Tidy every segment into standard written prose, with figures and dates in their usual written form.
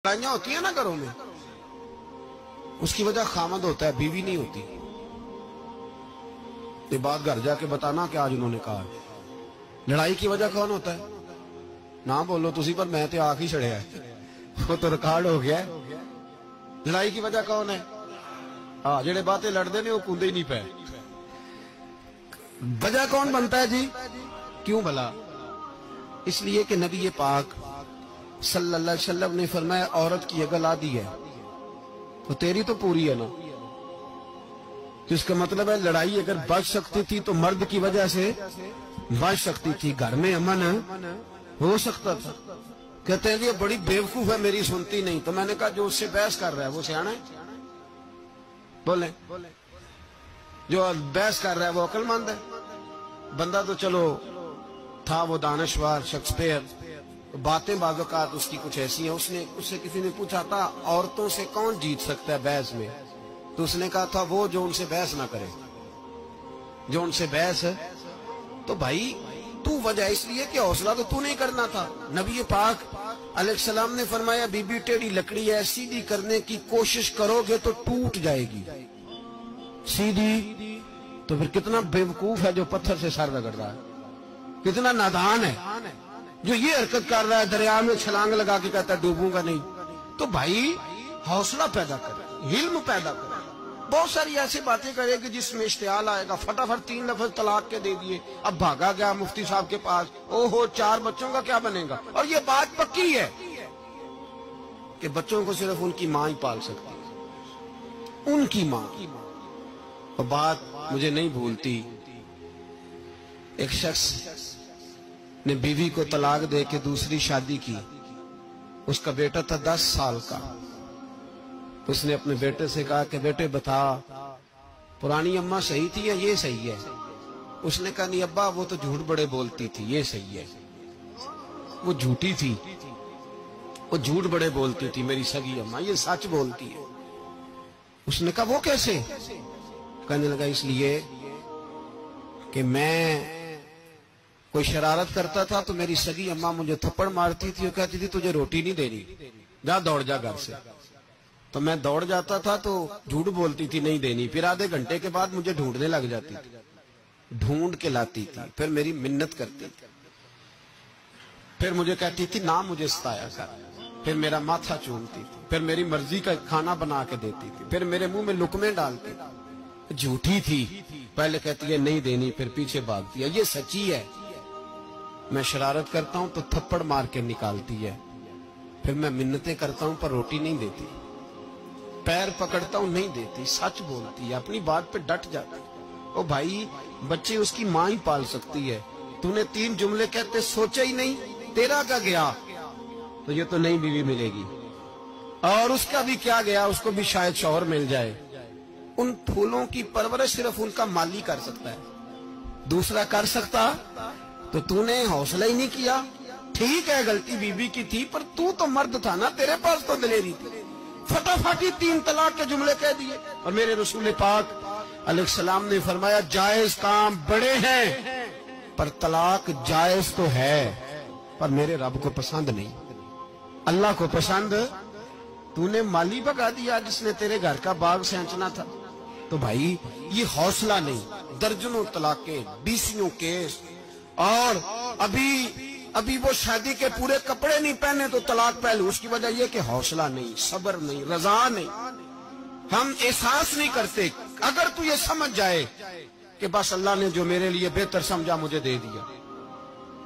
لڑائیاں ہوتی ہیں نا گھروں میں، اس کی وجہ خامد ہوتا ہے، بیوی نہیں ہوتی۔ یہ بات گھر جا کے بتانا کہ آج انہوں نے کہا لڑائی کی وجہ کون ہوتا ہے؟ نہ بولو تسی، پر میں تے آنکھ ہی چڑھیا ہے، وہ تو ریکارڈ ہو گیا ہے۔ لڑائی کی وجہ کون ہے؟ ہاں، جڑے باتیں لڑتے ہیں وہ کندے ہی نہیں پے۔ وجہ کون بنتا ہے جی؟ کیوں بھلا؟ اس لیے کہ نبی پاک صلی اللہ علیہ وسلم نے فرمایا عورت کی اگر آدھی ہے تو تیری تو پوری ہے نا۔ جس کا مطلب ہے لڑائی اگر بچ سکتی تھی تو مرد کی وجہ سے بچ سکتی تھی، گھر میں امن ہو سکتا تھا۔ کہتے ہیں یہ بڑی بیوقوف ہے، میری سنتی نہیں۔ تو میں نے کہا جو اس سے بحث کر رہا ہے وہ سیانا ہے؟ بولیں، جو بحث کر رہا ہے وہ عقل مند ہے؟ بندہ تو چلو تھا وہ دانشور شیکسپیئر، باتیں بعض اوقات اس کی کچھ ایسی ہیں۔ اس سے کسی نے پوچھا تھا عورتوں سے کون جیت سکتا ہے بحث میں، تو اس نے کہا تھا وہ جو ان سے بحث نہ کرے، جو ان سے بحث ہے۔ تو بھائی تو وجہ اس لیے کہ حوصلہ تو نہیں کرنا تھا۔ نبی پاک علیہ السلام نے فرمایا بی بی ٹیڑھی لکڑی ہے، سیدھی کرنے کی کوشش کرو گے تو ٹوٹ جائے گی سیدھی۔ تو پھر کتنا بیوقوف ہے جو پتھر سے سر رگڑ رہا ہے، کتنا نادان ہے جو یہ حرکت کر رہا ہے، دریا میں چھلانگ لگا کے کہتا ہے ڈوبوں گا نہیں۔ تو بھائی حوصلہ پیدا کرے، علم پیدا کرے۔ بہت ساری ایسی باتیں کرے کہ جس میں اشتعال آئے گا، فٹافٹ 3 لفظ طلاق کے دے دیے، اب بھاگا گیا مفتی صاحب کے پاس، او ہو 4 بچوں کا کیا بنے گا؟ اور یہ بات پکی ہے کہ بچوں کو صرف ان کی ماں ہی پال سکتی ہے، ان کی ماں۔ اور بات مجھے نہیں بھولتی، ایک شخص نے بیوی کو طلاق دے کے دوسری شادی کی، اس کا بیٹا تھا 10 سال کا۔ اس نے اپنے بیٹے سے کہا کہ بیٹے بتا پرانی اماں صحیح تھی یا یہ صحیح ہے؟ اس نے کہا نہیں ابا وہ تو جھوٹ بڑے بولتی تھی، یہ صحیح ہے۔ وہ جھوٹی تھی، وہ جھوٹ بڑے بولتی تھی میری سگی اماں، یہ سچ بولتی ہے۔ اس نے کہا وہ کیسے؟ کہنے لگا اس لیے کہ میں کوئی شرارت کرتا تھا تو میری سگی اماں مجھے تھپڑ مارتی تھی، وہ کہتی تھی تجھے روٹی نہیں دینی، جا دوڑ جا گھر سے۔ تو میں دوڑ جاتا تھا تو جھوٹ بولتی تھی نہیں دینی، پھر آدھے گھنٹے کے بعد مجھے ڈھونڈنے لگ جاتی تھی، ڈھونڈ کے لاتی تھی، پھر میری منت کرتی تھی، پھر مجھے کہتی تھی نہ مجھے ستایا کر، پھر میرا ماتھا چومتی تھی، پھر میری مرضی کا کھانا بنا کے دیتی تھی، پھر میرے منہ میں لقمے ڈالتی تھی۔ جھوٹی تھی، پہلے کہتی ہے نہیں دینی، پھر پیچھے بھاگتی ہے۔ یہ سچی ہے، میں شرارت کرتا ہوں تو تھپڑ مار کے نکالتی ہے، پھر میں منتیں کرتا ہوں پر روٹی نہیں دیتی، پیر پکڑتا ہوں نہیں دیتی، سچ بولتی ہے، اپنی بات پہ ڈٹ جاتی۔ او بھائی بچے اس کی ماں ہی پال سکتی ہے، تو نے 3 جملے کہتے سوچا ہی نہیں، تیرا کا گیا تو یہ تو نئی بیوی ملے گی، اور اس کا بھی کیا گیا، اس کو بھی شاید شوہر مل جائے۔ ان پھولوں کی پرورش صرف ان کا مالی کر سکتا ہے، دوسرا کر سکتا؟ تو نے حوصلہ ہی نہیں کیا۔ ٹھیک ہے غلطی بیوی کی تھی، پر تو مرد تھا نا، تیرے پاس تو دلیری تھی، فٹافٹ 3 طلاق کے جملے کہہ دیے۔ اور میرے رسول پاک علیہ السلام نے فرمایا جائز کام بڑے ہیں، پر طلاق جائز تو ہے پر میرے رب کو پسند نہیں، اللہ کو پسند۔ تو نے مالی بگا دیا جس نے تیرے گھر کا باغ سینچنا تھا۔ تو بھائی یہ حوصلہ نہیں، درجنوں طلاقیں، 20 کیس، اور ابھی وہ شادی کے پورے کپڑے نہیں پہنے تو طلاق پہلو۔ اس کی وجہ یہ کہ حوصلہ نہیں، صبر نہیں، رضا نہیں، ہم احساس نہیں کرتے۔ اگر تو یہ سمجھ جائے کہ بس اللہ نے جو میرے لیے بہتر سمجھا مجھے دے دیا،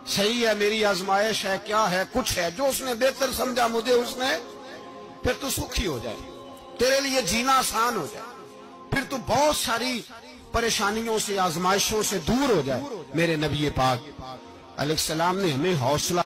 صحیح ہے میری آزمائش ہے، کیا ہے کچھ ہے، جو اس نے بہتر سمجھا مجھے اس نے، پھر تو سکھی ہو جائے، تیرے لیے جینا آسان ہو جائے، پھر تو بہت ساری پریشانیوں سے آزمائشوں سے دور ہو جائے۔ میرے نبی پاک علیہ السلام نے ہمیں حوصلہ